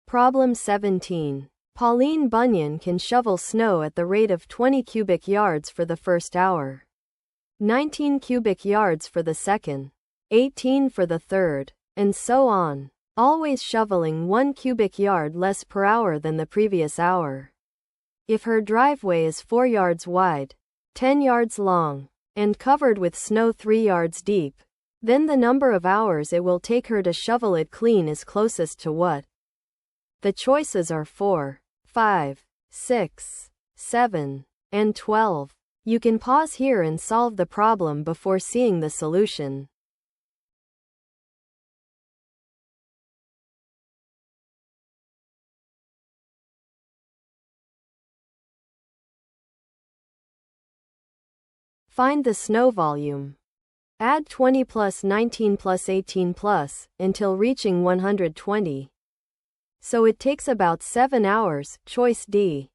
Problem 17. Pauline Bunyan can shovel snow at the rate of 20 cubic yards for the first hour, 19 cubic yards for the second, 18 for the third, and so on, always shoveling 1 cubic yard less per hour than the previous hour. If her driveway is 4 yards wide, 10 yards long, and covered with snow 3 yards deep, then the number of hours it will take her to shovel it clean is closest to what? The choices are 4, 5, 6, 7, and 12. You can pause here and solve the problem before seeing the solution. Find the snow volume. Add 20 plus 19 plus 18 plus, until reaching 120. So it takes about 7 hours, choice D.